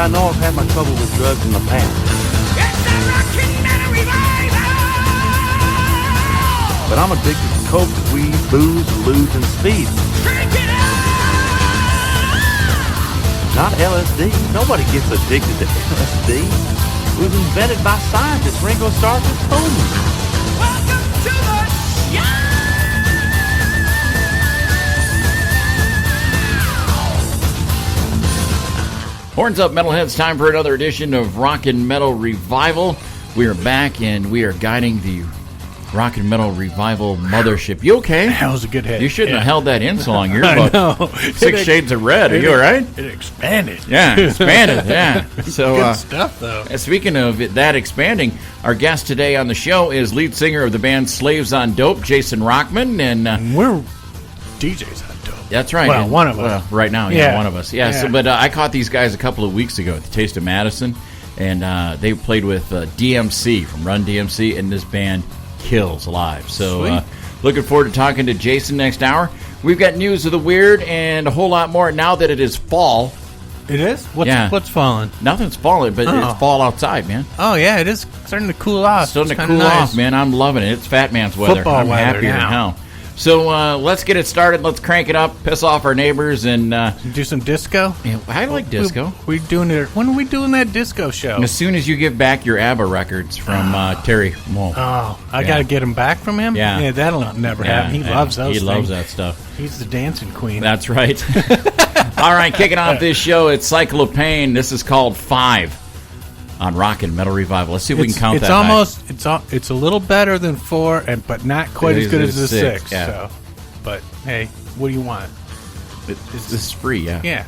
I know I've had my trouble with drugs in the past. It's a rockin' metal revival! But I'm addicted to coke, weed, booze, lewd, and speed. Drink it up! Not LSD. Nobody gets addicted to LSD. It was invented by scientists. Ringo Starr just told me. Welcome to the show! Horns up, metalheads. Time for another edition of Rockin' Metal Revival. We are back, and we are guiding the Rockin' Metal Revival mothership. You okay? That was a good hit. You shouldn't have held that in so long. You're I about know. 6 shades of red. Are you all right? It expanded. Yeah, expanded, yeah. So, Good stuff, though. Speaking of that expanding, our guest today on the show is lead singer of the band Slaves on Dope, Jason Rockman. And We're DJs on dope. that's right. Well, one of us. Well, right now, Yeah. one of us. Yeah. Yeah. So, but I caught these guys a couple of weeks ago at the Taste of Madison, and they played with DMC from Run DMC, and this band kills live. So Sweet. looking forward to talking to Jason next hour. We've got news of the weird and a whole lot more now that it is fall. It is? What's falling? Nothing's falling, but Oh. it's fall outside, man. Oh, yeah, it is starting to cool off. Starting to It's cool kinda nice. off, man. I'm loving it. It's Fat Man's weather. Football I'm weather happier than now. hell. So let's get it started. Let's crank it up, piss off our neighbors, and Do some disco? I like disco. We doing it. When are we doing that disco show? As soon as you give back your ABBA records from Terry Moe. Oh, I Yeah. got to get him back from him? Yeah. That'll never happen. He loves those He things. loves that stuff. He's the dancing queen. That's right. All right, kicking off this show, it's Cycle of Pain. This is called 5 on Rockin' Metal Revival. Let's see if we can count it's that almost it's a little better than 4, but not quite as good as the 6. yeah. So, but hey, what do you want? high. This is free, yeah. Yeah.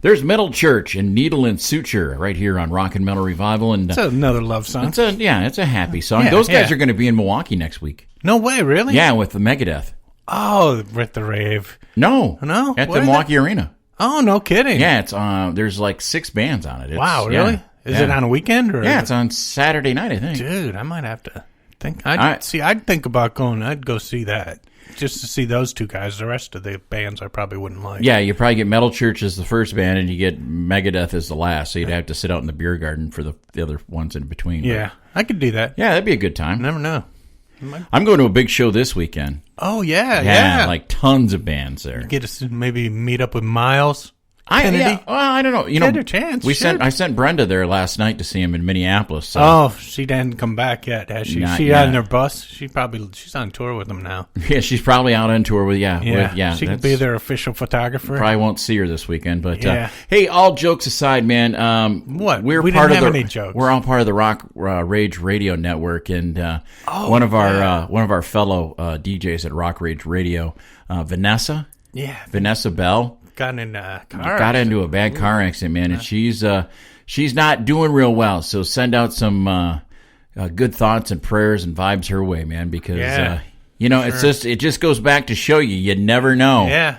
There's Metal Church and Needle and Suture right here on Rockin' Metal Revival. And It's another love song. it's a happy song. Yeah, Those guys yeah. are going to be in Milwaukee next week. No way, really? Yeah, with the Megadeth. Oh, with the rave. No. No? At What the is Milwaukee Arena. Oh, no kidding. Yeah, it's there's like 6 bands on it. It's, Wow, really? yeah, Is yeah. it on a weekend or? Yeah, it's on Saturday night, I think. Dude, I might have to think. right. I'd think about going. I'd go see that just to see those two guys. The rest of the bands I probably wouldn't like. Yeah, you probably get Metal Church as the first band, and you get Megadeth as the last. So you'd have to sit out in the beer garden for the other ones in between. But, Yeah, I could do that. yeah, that'd be a good time. Never know. I'm going to a big show this weekend. Oh yeah. Like tons of bands there. Get us maybe meet up with Miles. Kennedy? I don't know. You Get know, a chance, I should. sent Brenda there last night to see him in Minneapolis. So. Oh, she didn't come back yet, has she? Not She yet. on their bus. She's on tour with them now. Yeah, she's probably out on tour with Yeah, she could that's- be their official photographer. Probably won't see her this weekend, but Yeah. hey, all jokes aside, man. What? We're We part didn't of have the any jokes. We're all part of the Rock Rage Radio Network, and one of our fellow DJs at Rock Rage Radio, Vanessa Bell, got in a car. got into a bad car accident, man, and she's not doing real well. So send out some good thoughts and prayers and vibes her way, man, because it just goes back to show you never know. Yeah,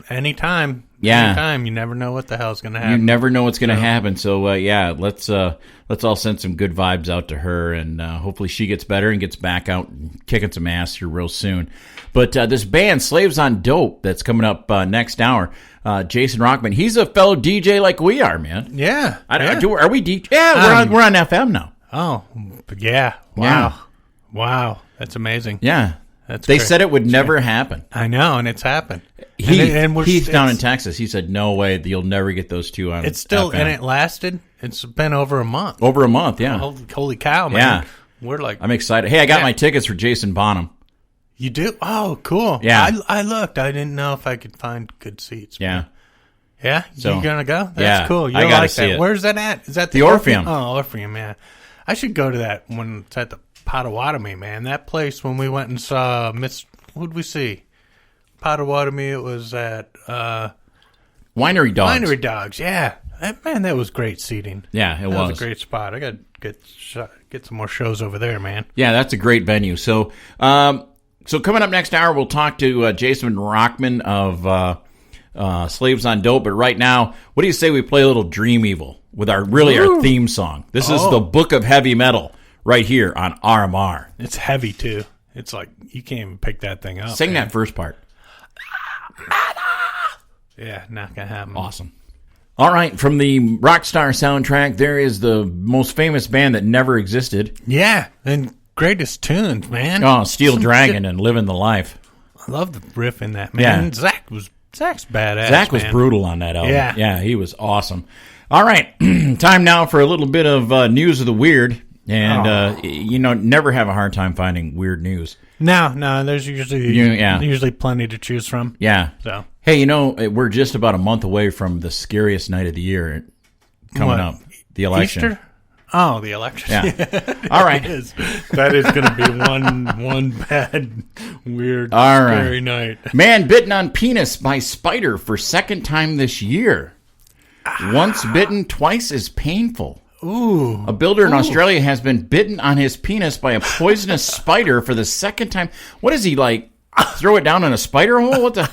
anytime. Yeah. Anytime. You never know what the hell's going to happen. You never know what's going to happen. So let's all send some good vibes out to her, and hopefully she gets better and gets back out and kicking some ass here real soon. But this band, Slaves on Dope, that's coming up next hour, Jason Rockman, he's a fellow DJ like we are, man. Yeah. Are we DJ? Yeah, we're on FM now. Oh, yeah. Wow. Wow. That's amazing. Yeah. They said it would never happen. I know, and it's happened. He's down in Texas. He said, no way, you'll never get those two on It's still, FM. and it lasted. It's been over a month. Over a month, yeah. Holy cow, man. Yeah. We're like, I'm excited. Hey, I got my tickets for Jason Bonham. you do? Oh, cool. Yeah. I looked. I didn't know if I could find good seats. Yeah. Yeah? So, you going to go? That's yeah, cool. You I gotta like see that. it. Where's that at? Is that The Orpheum. Oh, Orpheum, yeah. I should go to that when it's at the Potawatomi, man. That place when we went and saw who'd we see? Potawatomi, it was at Winery Dogs. Winery Dogs, yeah. That was great seating. Yeah, it That was a great spot. I got to get some more shows over there, man. Yeah, that's a great venue. So coming up next hour, we'll talk to Jason Rockman of Slaves on Dope. But right now, what do you say we play a little Dream Evil with our theme song? This is the Book of Heavy Metal right here on RMR. It's heavy, too. It's like, you can't even pick that thing up. Sing man. that first part. Metal! Yeah, not gonna happen. Awesome. All right, from the Rockstar soundtrack, there is the most famous band that never existed. Yeah, and greatest tunes, man. Oh, Steel Some Dragon shit. and Living the Life. I love the riff in that, man. Yeah. Zach's badass. Zach was man. brutal on that album. Yeah. Yeah, he was awesome. All right, time now for a little bit of news of the weird. And, never have a hard time finding weird news. No, there's usually plenty to choose from. Yeah. So Hey, we're just about a month away from the scariest night of the year coming up, the election. Easter? Oh, the election. Yeah. All right. That is going to be one bad, weird, All right. scary night. Man bitten on penis by spider for second time this year. Once bitten, twice as painful. Ooh. A builder in Australia has been bitten on his penis by a poisonous spider for the second time. What is he, like, throw it down in a spider hole? What the...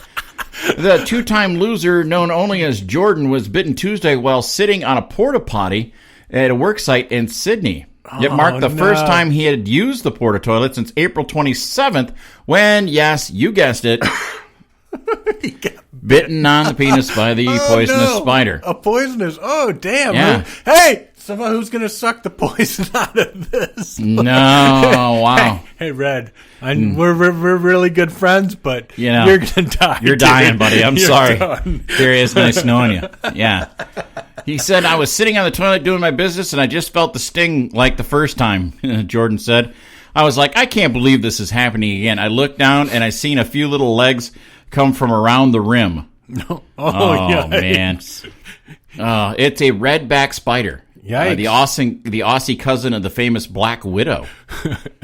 The two-time loser, known only as Jordan, was bitten Tuesday while sitting on a porta potty at a work site in Sydney. It marked the first time he had used the porta toilet since April 27th when, yes, you guessed it, bitten on the penis by the poisonous spider. A poisonous. Oh, damn. Yeah. Hey, someone who's going to suck the poison out of this. No, wow. Hey, Red, we're really good friends, but You know, you're going to die. You're dude. dying, buddy. I'm You're sorry. done. There is nice knowing you. Yeah. He said, I was sitting on the toilet doing my business, and I just felt the sting like the first time, Jordan said. I was like, I can't believe this is happening again. I looked down, and I seen a few little legs come from around the rim. Oh, man. It's a redback spider. Yikes. The Aussie cousin of the famous Black Widow.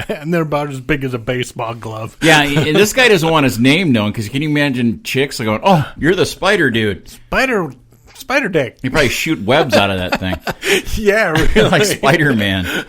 And they're about as big as a baseball glove. Yeah, and this guy doesn't want his name known, because can you imagine chicks going, oh, you're the spider dude. Spider dick. You probably shoot webs out of that thing. Yeah, really. Like Spider-Man.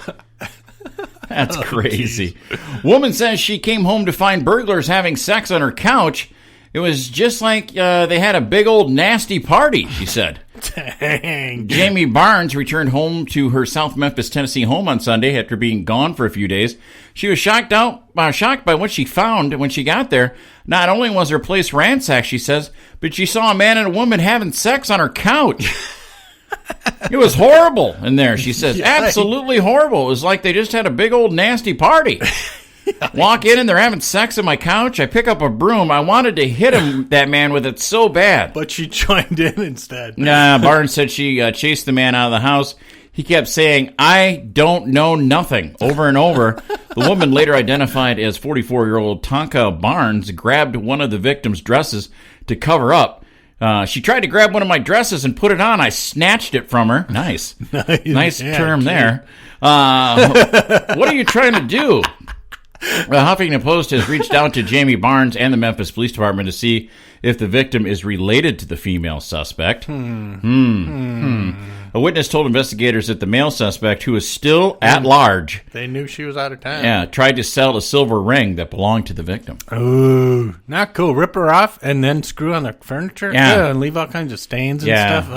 That's crazy. Woman says she came home to find burglars having sex on her couch. It was just like they had a big old nasty party, she said. Dang. Jamie Barnes returned home to her South Memphis, Tennessee home on Sunday after being gone for a few days. She was shocked by what she found when she got there. Not only was her place ransacked, she says, but she saw a man and a woman having sex on her couch. It was horrible in there, she says. Yikes. Absolutely horrible. It was like they just had a big old nasty party. Walk in and they're having sex on my couch. I pick up a broom. I wanted to hit that man with it so bad. But she joined in instead. Nah, Barnes said she chased the man out of the house. He kept saying, I don't know nothing, over and over. The woman, later identified as 44-year-old Tonka Barnes, grabbed one of the victim's dresses to cover up. She tried to grab one of my dresses and put it on. I snatched it from her. Nice. Nice Yeah, term cute. there. What are you trying to do? Huffington Post has reached out to Jamie Barnes and the Memphis Police Department to see if the victim is related to the female suspect. A witness told investigators that the male suspect, who is still at large, They knew she was out of town. tried to sell a silver ring that belonged to the victim. Ooh, not cool. Rip her off and then screw on the furniture? Yeah. Ugh, and leave all kinds of stains and stuff?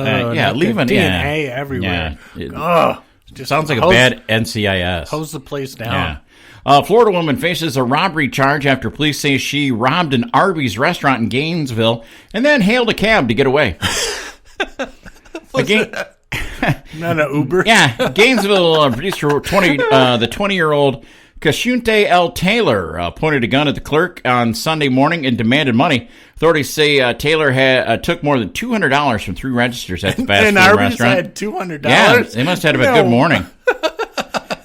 leaving DNA everywhere. Yeah. It Ugh. Just sounds like a hose- bad NCIS. Hose the place down. Yeah. Florida woman faces a robbery charge after police say she robbed an Arby's restaurant in Gainesville and then hailed a cab to get away. Not an Uber. Yeah, Gainesville producer the 20-year-old Kashunte L. Taylor pointed a gun at the clerk on Sunday morning and demanded money. Authorities say Taylor took more than $200 from 3 registers at the fast And food Arby's restaurant. had $200? Yeah, they must have had a good morning.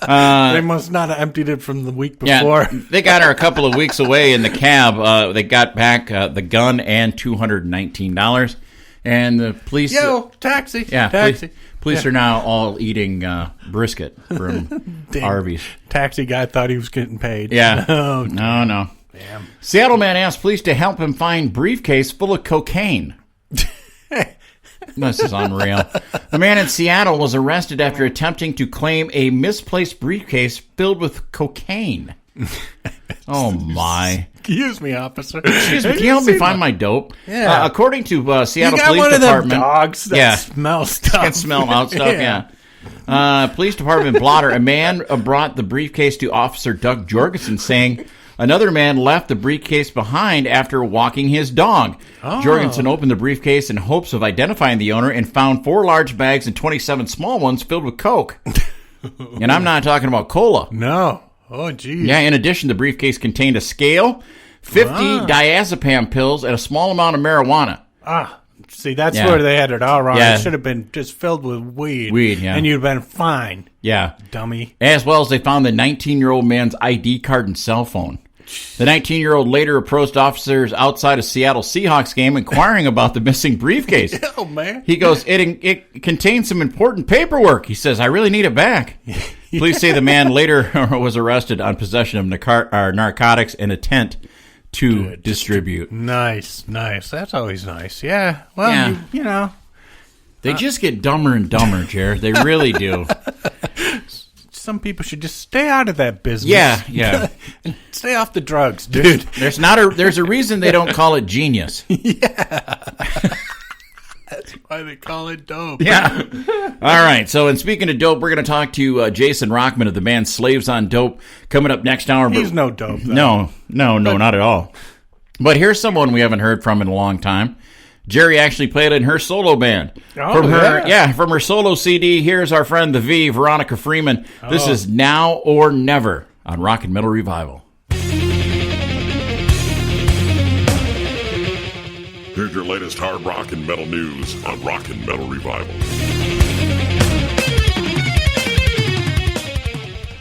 They must not have emptied it from the week before. Yeah, they got her a couple of weeks away in the cab. They got back the gun and $219. And the police... taxi. Yeah, taxi. Police are now all eating brisket from Arby's. Taxi guy thought he was getting paid. Yeah. Oh, No. damn. Seattle man asked police to help him find briefcase full of cocaine. This is unreal. A man in Seattle was arrested after attempting to claim a misplaced briefcase filled with cocaine. Oh, my. Excuse me, officer. Excuse me, can you help me find my dope? Yeah. According to Seattle You got Police one of Department... them dogs that smell stuff. Can smell out stuff, yeah. Police Department blotter. A man brought the briefcase to Officer Doug Jorgensen saying, Another man left the briefcase behind after walking his dog. Oh. Jorgensen opened the briefcase in hopes of identifying the owner and found 4 large bags and 27 small ones filled with Coke. And I'm not talking about cola. No. Oh, geez. Yeah, in addition, the briefcase contained a scale, 50 diazepam pills, and a small amount of marijuana. See, that's where they had it all wrong. Yeah. It should have been just filled with weed. Weed, yeah. And you'd have been fine. Yeah. Dummy. As well as they found the 19-year-old man's ID card and cell phone. The 19-year-old later approached officers outside a Seattle Seahawks game inquiring about the missing briefcase. Oh, man. He goes, it contains some important paperwork. He says, I really need it back. Police say the man later was arrested on possession of narcotics and intent to distribute. Nice. That's always nice. Yeah. Well, Yeah. You know. They just get dumber and dumber, Jared. They really do. Some people should just stay out of that business. Yeah. And stay off the drugs, dude. There's a reason they don't call it genius. That's why they call it dope. Yeah. All right. So, and speaking of dope, we're going to talk to Jason Rockman of the band Slaves on Dope coming up next hour. He's no dope, though. No, not at all. But here's someone we haven't heard from in a long time. Jerry actually played in her solo band. Oh, From her solo CD, here's our friend the V, Veronica Freeman. This is Now or Never on Rock and Metal Revival. Here's your latest hard rock and metal news on Rock and Metal Revival.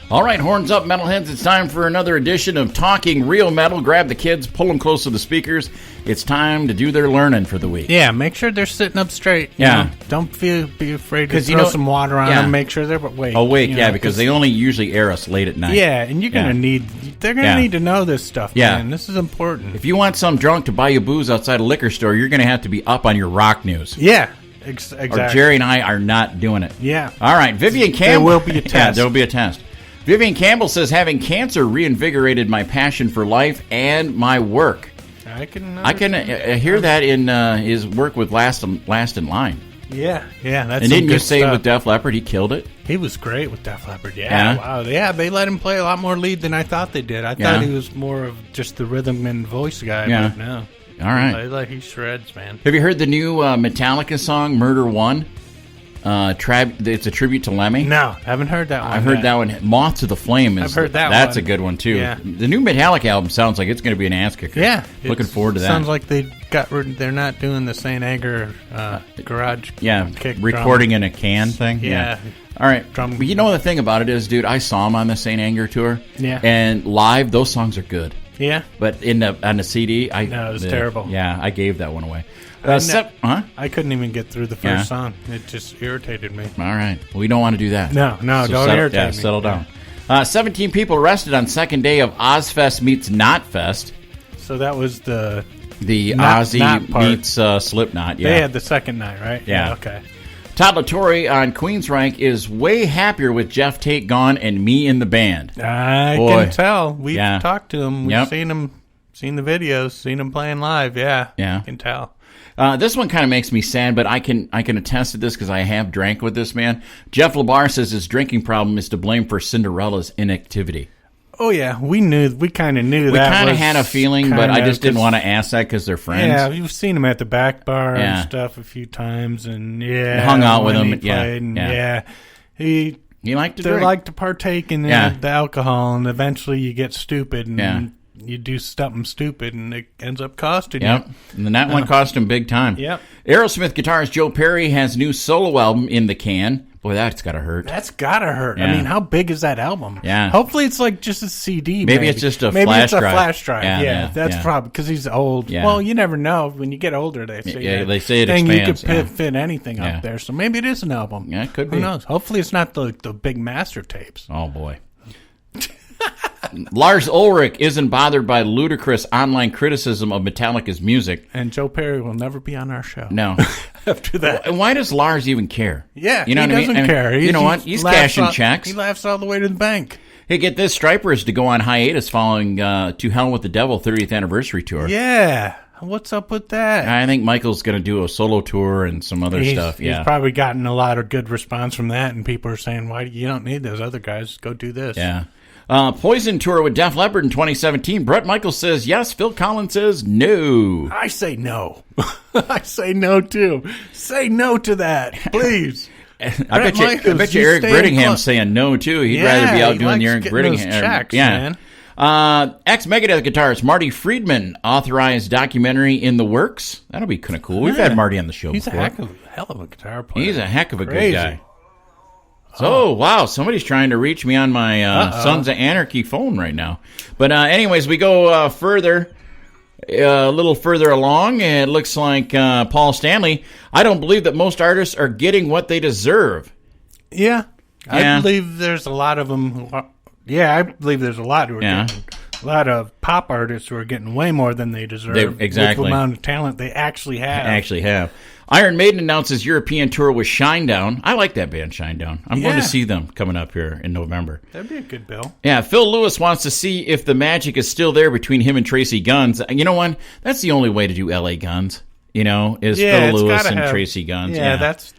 All right, horns up, metalheads. It's time for another edition of Talking Real Metal. Grab the kids, pull them close to the speakers. It's time to do their learning for the week. Yeah, make sure they're sitting up straight. Yeah. Don't be afraid to 'Cause throw some water on them. Make sure they're awake. Awake, because they only usually air us late at night. Yeah, and they're going to need to know this stuff, Yeah. man. This is important. If you want some drunk to buy you booze outside a liquor store, you're going to have to be up on your rock news. Yeah, exactly. Or Jerry and I are not doing it. Yeah. All right, Vivian Campbell. There will be a test. Yeah, there will be a test. Vivian Campbell says, having cancer reinvigorated my passion for life and my work. I can hear that in his work with Last in Line. Yeah, that's And didn't you good say stuff. with Def Leppard he killed it? He was great with Def Leppard. Yeah? Wow. Yeah, they let him play a lot more lead than I thought they did. I thought he was more of just the rhythm and voice guy. Yeah. But no. All right. He shreds, man. Have you heard the new Metallica song, Murder One? It's a tribute to Lemmy. No, haven't heard that one. I've heard that one. Moth to the Flame is. I've heard that That's one. a good one too. Yeah. The new Metallica album sounds like it's going to be an ass kicker. Yeah, looking forward to that. Sounds like they got rid. They're not doing the St. Anger garage. Kick recording drum. in a can thing. Yeah. All right. Drum. But you know the thing about it is, dude, I saw him on the St. Anger tour. Yeah. And live, those songs are good. Yeah. But on the CD, it was terrible. Yeah, I gave that one away. I couldn't even get through the first song. It just irritated me. All right. Well, we don't want to do that. No, don't irritate me. Settle down. 17 people arrested on second day of Ozfest meets Knotfest. So that was the Ozzy meets Slipknot. Yeah. They had the second night, right? Yeah. Okay. Todd LaTorre on Queensryche is way happier with Jeff Tate gone and me in the band. I can tell. We've talked to him. We've seen him, seen the videos, seen him playing live. Yeah. I can tell. This one kind of makes me sad, but I can attest to this because I have drank with this man. Jeff LaBar says his drinking problem is to blame for Cinderella's inactivity. Oh, yeah. We kind of knew that. We kind of had a feeling, but I just didn't want to ask that because they're friends. Yeah, you've seen him at the back bar and stuff a few times, and hung out with him. He liked to drink. They like to partake in the alcohol, and eventually you get stupid, and you do something stupid, and it ends up costing you. Yep, and then that one cost him big time. Yep. Aerosmith guitarist Joe Perry has a new solo album in the can. Boy, that's got to hurt. That's got to hurt. Yeah. I mean, how big is that album? Yeah. Hopefully it's like just a CD. Maybe it's just a maybe flash it's a drive. flash drive. Yeah, that's probably because he's old. Yeah. Well, you never know. When you get older, they say they say it thing expands. You could fit anything up there. So maybe it is an album. Yeah, it could be. Who knows? Hopefully it's not the big master tapes. Oh, boy. Lars Ulrich isn't bothered by ludicrous online criticism of Metallica's music. And Joe Perry will never be on our show. No. After that. Why does Lars even care? Yeah, you know he what doesn't I mean? care. You know what? He's cashing checks. He laughs all the way to the bank. Hey, get this. Stryper is to go on hiatus following To Hell with the Devil 30th anniversary tour. Yeah. What's up with that? I think Michael's going to do a solo tour and some other stuff. Yeah. He's probably gotten a lot of good response from that, and people are saying, "Why you don't need those other guys? Go do this." Yeah. Poison tour with Def Leppard in 2017. Brett Michaels says yes. Phil Collins says no. I say no. I say no, too. Say no to that, please. I bet you Eric Brittingham's saying no, too. He'd rather be out doing the Eric Brittingham. Checks, man. Ex-Megadeth guitarist Marty Friedman authorized documentary in the works. That'll be kind of cool. We've had Marty on the show He's before. He's a hell of a guitar player. He's a heck of a Crazy. good guy. So, wow, somebody's trying to reach me on my Sons of Anarchy phone right now. But anyways, we go a little further along. It looks like Paul Stanley. I don't believe that most artists are getting what they deserve. Yeah. I believe there's a lot of them who are. Yeah, I believe there's a lot who are getting. A lot of pop artists who are getting way more than they deserve. Exactly. With the amount of talent they actually have. Iron Maiden announces European tour with Shinedown. I like that band, Shinedown. I'm going to see them coming up here in November. That'd be a good bill. Yeah, Phil Lewis wants to see if the magic is still there between him and Tracy Guns. You know what? That's the only way to do L.A. Guns. Is Phil Lewis and Tracy Guns. Yeah, that's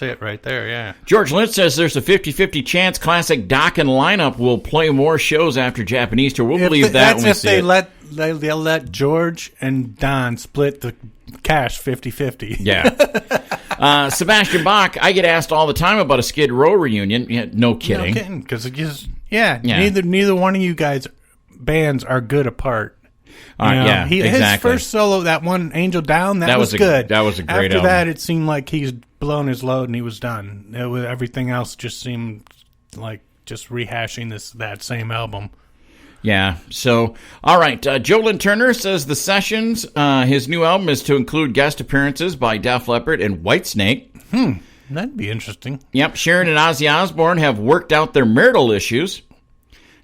it right there, yeah. George Lynch says there's a 50-50 chance Classic Doc and lineup will play more shows after Japanese tour. We'll believe that when we see it. They'll let George and Don split the cash 50-50. Yeah. Sebastian Bach, I get asked all the time about a Skid Row reunion. Yeah, no kidding. No kidding, because neither one of you guys' bands are good apart. Exactly. His first solo, that one, Angel Down, that was good. That was a great album. After that, it seemed like he's blown his load and he was done. Everything else just seemed like just rehashing that same album. Yeah, so, all right. Jolyn Turner says the Sessions, his new album is to include guest appearances by Def Leppard and Whitesnake. That'd be interesting. Yep, Sharon and Ozzy Osbourne have worked out their marital issues.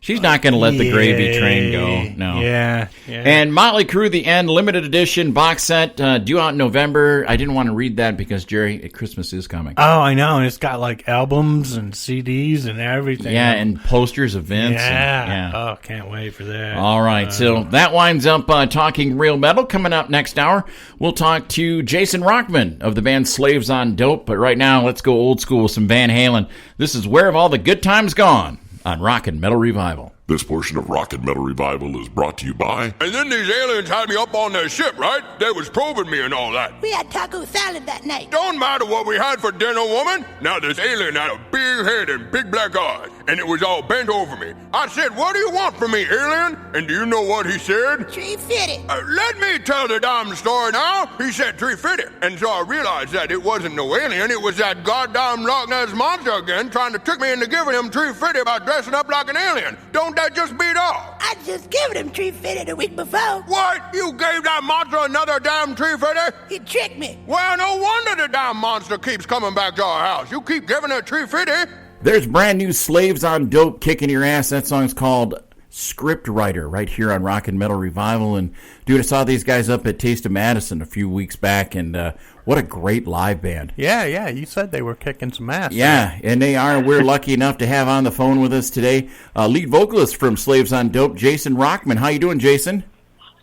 She's not going to let the gravy train go. No. Yeah. And Motley Crue, the End limited edition box set due out in November. I didn't want to read that because, Jerry, Christmas is coming. Oh, I know. And it's got like albums and CDs and everything. Yeah, and posters of Vince. Yeah. Oh, can't wait for that. All right. So that winds up Talking Real Metal. Coming up next hour, we'll talk to Jason Rockman of the band Slaves on Dope. But right now, let's go old school with some Van Halen. This is Where Have All the Good Times Gone? On Rockin' Metal Revival. This portion of Rockin' Metal Revival is brought to you by... And then these aliens had me up on their ship, right? They was probing me and all that. We had taco salad that night. Don't matter what we had for dinner, woman. Now this alien had a big head and big black eyes, and it was all bent over me. I said, what do you want from me, alien? And do you know what he said? $3.50. Let me tell the damn story now. He said $3.50. And so I realized that it wasn't no alien. It was that goddamn Loch Ness monster again trying to trick me into giving him $3.50 by dressing up like an alien. Don't that just beat all? I just given him $3.50 the week before. What? You gave that monster another damn $3.50? He tricked me. Well, no wonder the damn monster keeps coming back to our house. You keep giving it $3.50. There's brand new Slaves on Dope kicking your ass. That song's called Script Writer right here on Rockin' Metal Revival. And, dude, I saw these guys up at Taste of Madison a few weeks back, and what a great live band. Yeah, you said they were kicking some ass. Yeah, and they are. We're lucky enough to have on the phone with us today lead vocalist from Slaves on Dope, Jason Rockman. How you doing, Jason?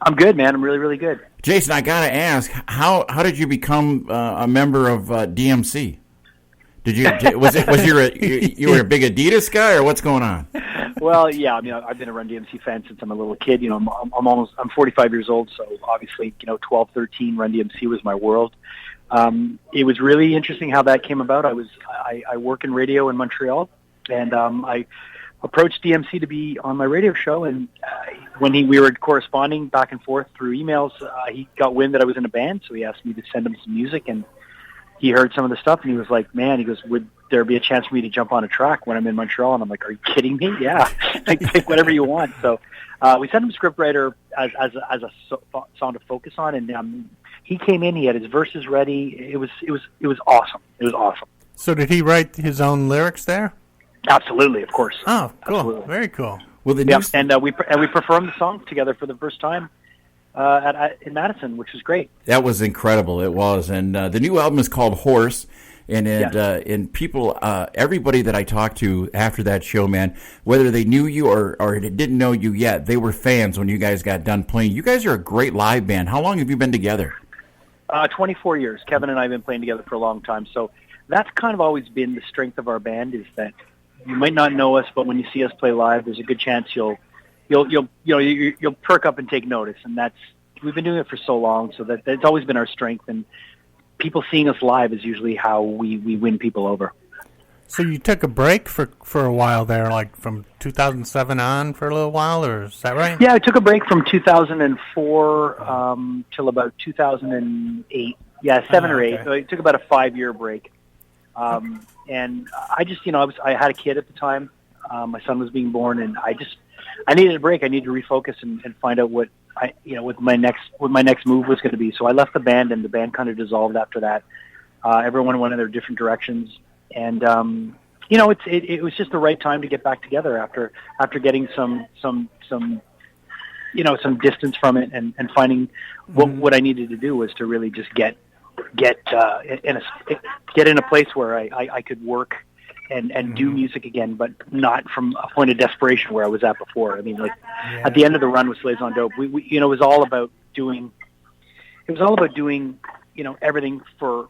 I'm good, man. I'm really, really good. Jason, I got to ask, how did you become a member of DMC? Did you you were a big Adidas guy, or what's going on? Well, yeah, I mean, I've been a Run DMC fan since I'm a little kid. You know, I'm 45 years old, so obviously, 12, 13, Run DMC was my world. It was really interesting how that came about. I work in radio in Montreal, and I approached DMC to be on my radio show, and when we were corresponding back and forth through emails, he got wind that I was in a band, so he asked me to send him some music, and he heard some of the stuff, and he was like, man, he goes, would there be a chance for me to jump on a track when I'm in Montreal? And I'm like, are you kidding me? Yeah, pick whatever you want. So we sent him Scriptwriter as a song to focus on, and he came in, he had his verses ready. It was awesome. It was awesome. So did he write his own lyrics there? Absolutely, of course. Oh, cool. Absolutely. Very cool. Well, we performed the song together for the first time in Madison, which was great. That was incredible. It was, and the new album is called Horse. And people, everybody that I talked to after that show, man, whether they knew you or didn't know you yet, they were fans when you guys got done playing. You guys are a great live band. How long have you been together? 24 years. Kevin and I have been playing together for a long time. So that's kind of always been the strength of our band, is that You might not know us, but when you see us play live, there's a good chance you'll perk up and take notice. And we've been doing it for so long, so that's always been our strength. And people seeing us live is usually how we win people over. So you took a break for a while there, like from 2007 on for a little while, or is that right? Yeah, I took a break from 2004 till about 2008. Yeah, 7 or 8. Okay. So I took about a 5-year break. And I just, I had a kid at the time. My son was being born, and I needed a break. I needed to refocus and find out what my next move was going to be. So I left the band, and the band kind of dissolved after that. Everyone went in their different directions. And it was just the right time to get back together after getting some distance from it and finding what I needed to do was to really just get in a place where I could work and do music again, but not from a point of desperation where I was at before. I mean, at the end of the run with Slaves on Dope, we it was all about doing everything for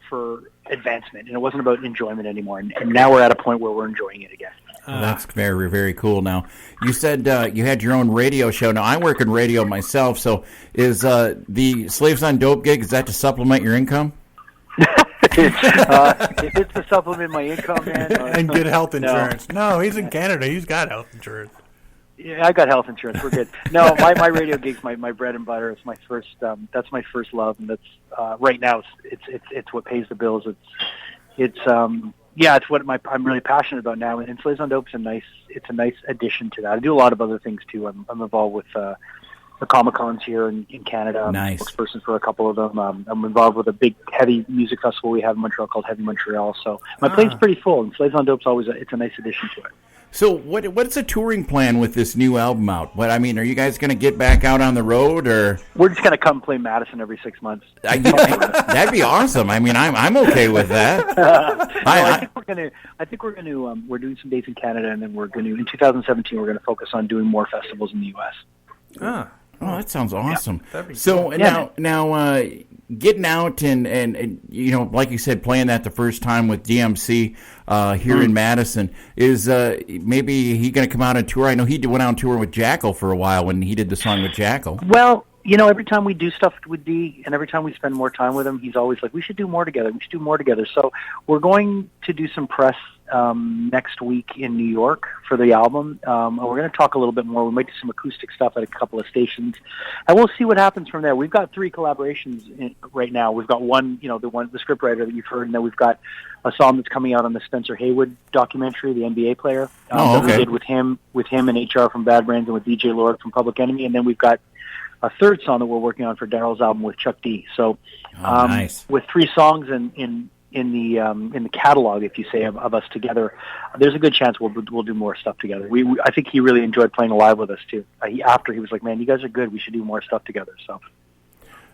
advancement, and it wasn't about enjoyment anymore. And now we're at a point where we're enjoying it again. Well, that's very, very cool. Now, you said you had your own radio show. Now, I work in radio myself, so is the Slaves on Dope gig, is that to supplement your income? If it's to supplement my income, man. And good health insurance. No, he's in Canada. He's got health insurance. Yeah, I got health insurance. We're good. No, my radio gig's my bread and butter. It's my first. That's my first love, and that's right now. It's what pays the bills. It's what I'm really passionate about now. And Slaves on Dope's a nice addition to that. I do a lot of other things too. I'm involved with the Comic Cons here in Canada. I'm Nice. a spokesperson for a couple of them. I'm involved with a big heavy music festival we have in Montreal called Heavy Montreal. So my plate's pretty full, and Slaves on Dope's it's a nice addition to it. So what's the touring plan with this new album out? Are you guys going to get back out on the road, or we're just going to come play Madison every 6 months? That'd be awesome. I mean, I'm okay with that. I think we're going to. We're doing some dates in Canada, and then we're going to in 2017. We're going to focus on doing more festivals in the U.S. Oh, that sounds awesome. That'd be So cool. now, getting out and like you said, playing that the first time with DMC here in Madison, is maybe he going to come out on tour? I know he went out on tour with Jackal for a while when he did the song with Jackal. Well, every time we do stuff with D, and every time we spend more time with him, he's always like, "We should do more together. We should do more together." So we're going to do some press next week in New York for the album. And we're going to talk a little bit more. We might do some acoustic stuff at a couple of stations, and we'll see what happens from there. We've got 3 collaborations right now. We've got one, the scriptwriter that you've heard, and then we've got a song that's coming out on the Spencer Haywood documentary, the NBA player. That we did with him and HR from Bad Brains and with DJ Lord from Public Enemy, and then we've got a third song that we're working on for Daryl's album with Chuck D. So, Nice. With 3 songs in the catalog, if you say, of us together, there's a good chance we'll do more stuff together. I think he really enjoyed playing live with us too. After he was like, "Man, you guys are good. We should do more stuff together."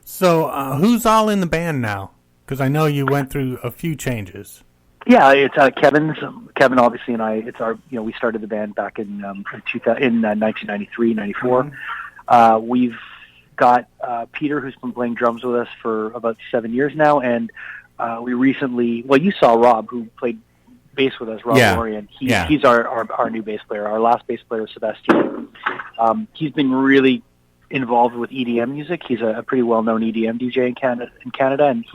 So who's all in the band now? Because I know you went through a few changes. Yeah, it's Kevin obviously, and I. It's our we started the band back in 1993, 94. We've got Peter, who's been playing drums with us for about 7 years now, and we recently, you saw Rob, who played bass with us, Rob Lorian. He's our new bass player. Our last bass player, Sebastian. He's been really involved with EDM music. He's a pretty well-known EDM DJ in Canada, and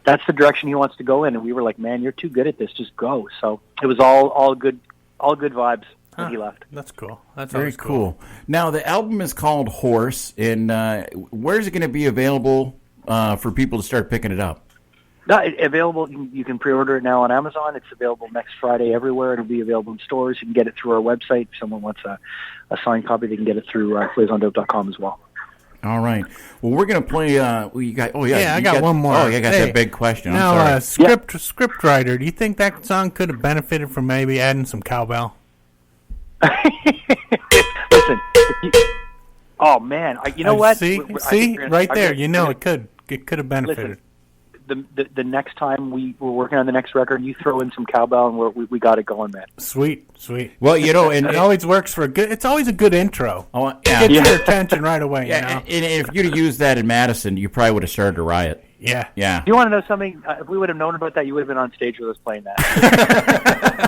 that's the direction he wants to go in. And we were like, "Man, you're too good at this. Just go." So it was all good vibes when he left. That's cool. That's Very cool. Now, the album is called Horse, and where is it going to be available for people to start picking it up? No, available. You can pre-order it now on Amazon. It's available next Friday everywhere. It'll be available in stores. You can get it through our website. If someone wants a signed copy, they can get it through flavesondope.com as well. All right. Well, we're going to play. I got one more. Oh, I got that big question. Now, script writer, do you think that song could have benefited from maybe adding some cowbell? Listen. Oh man, you know what? See, right there. It could have benefited. Listen, the next time we're working on the next record, you throw in some cowbell, and we got it going, man. Sweet. Well, and it always works for it's always a good intro. Oh, It gets your attention right away. Yeah, and if you'd have used that in Madison, you probably would have started a riot. Yeah. Yeah. Do you want to know something? If we would have known about that, you would have been on stage with us playing that.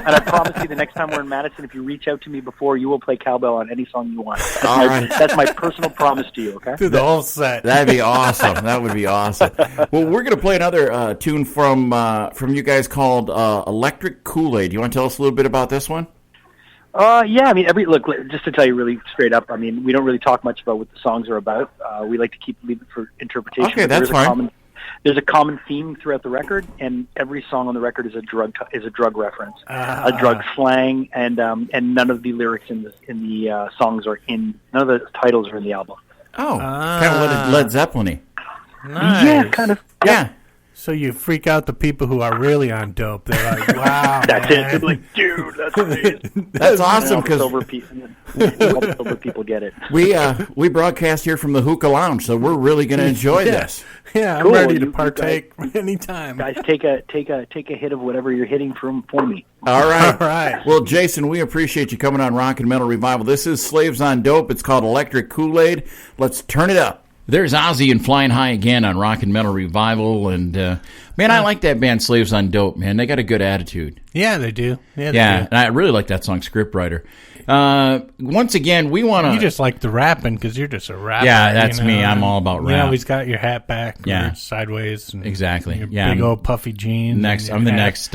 And I promise you, the next time we're in Madison, if you reach out to me before, you will play cowbell on any song you want. All right. That's my personal promise to you, okay? Through the whole set. That'd be awesome. That would be awesome. Well, we're going to play another tune from you guys called Electric Kool-Aid. You want to tell us a little bit about this one? Yeah, I mean, look, just to tell you really straight up, I mean, we don't really talk much about what the songs are about. We like to leave it for interpretation. Okay, that's fine. There's a common theme throughout the record, and every song on the record is a drug reference, a drug slang, and none of the lyrics in the songs are in. None of the titles are in the album. Oh, kind of Led Zeppelin-y. Nice. Yeah, kind of. Yeah. So you freak out the people who are really on dope. They're like, wow, That's man. it. They're like, dude, that's amazing. That's awesome All the sober because people get it. we broadcast here from the Hookah Lounge, so we're really going to enjoy this. Yeah, I'm Cool. ready to You partake anytime. Guys, take a hit of whatever you're hitting for me. All right. All right. Well, Jason, we appreciate you coming on Rock and Metal Revival. This is Slaves on Dope. It's called Electric Kool-Aid. Let's turn it up. There's Ozzy and Flying High again on Rock and Metal Revival. And, man, I like that band Slaves on Dope, man. They got a good attitude. Yeah, they do. Yeah, they Yeah, do. and I really like that song, Scriptwriter. Once again, we want to... You just like the rapping because you're just a rapper. Yeah, that's you know? me. I'm all about You rap. always got your hat back, Yeah. or sideways, and Exactly. Your Yeah, big I'm old puffy jeans. Next, and I'm your the hat. next,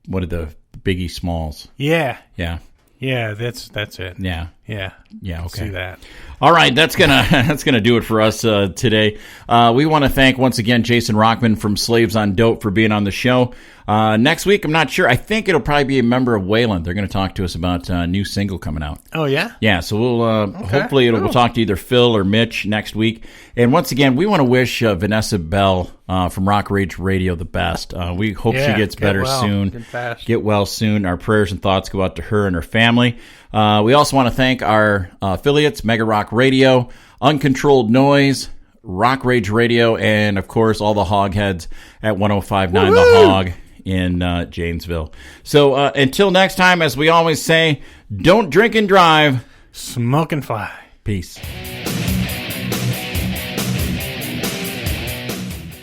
what are the Biggie Smalls? Yeah, Yeah, yeah, that's it. yeah. Yeah, Yeah, okay. See that. All right, that's gonna do it for us today. We want to thank once again Jason Rockman from Slaves on Dope for being on the show. Next week, I'm not sure. I think it'll probably be a member of Wayland. They're going to talk to us about a new single coming out. Oh yeah. Yeah, so we'll hopefully we'll talk to either Phil or Mitch next week. And once again, we want to wish Vanessa Bell from Rock Rage Radio the best. We hope she gets better soon. Get well soon. Our prayers and thoughts go out to her and her family. We also want to thank our affiliates, Megarock Radio, Uncontrolled Noize, Rock Rage Radio, and, of course, all the hog heads at 105.9 The Hog in Janesville. So until next time, as we always say, don't drink and drive. Smoke and fly. Peace.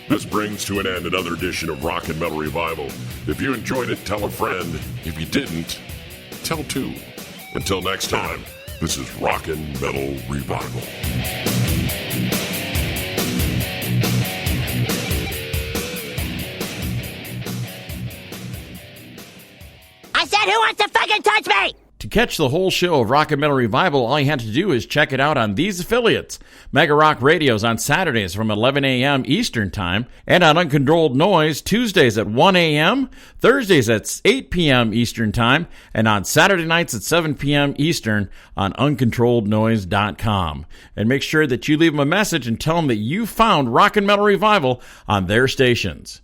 This brings to an end another edition of Rock and Metal Revival. If you enjoyed it, tell a friend. If you didn't, tell two. Until next time, this is Rock and Metal Revival. I said, who wants to fucking touch me? To catch the whole show of Rock and Metal Revival, all you have to do is check it out on these affiliates. Megarock Radio's on Saturdays from 11 a.m. Eastern Time, and on Uncontrolled Noize Tuesdays at 1 a.m., Thursdays at 8 p.m. Eastern Time, and on Saturday nights at 7 p.m. Eastern on UncontrolledNoise.com. And make sure that you leave them a message and tell them that you found Rock and Metal Revival on their stations.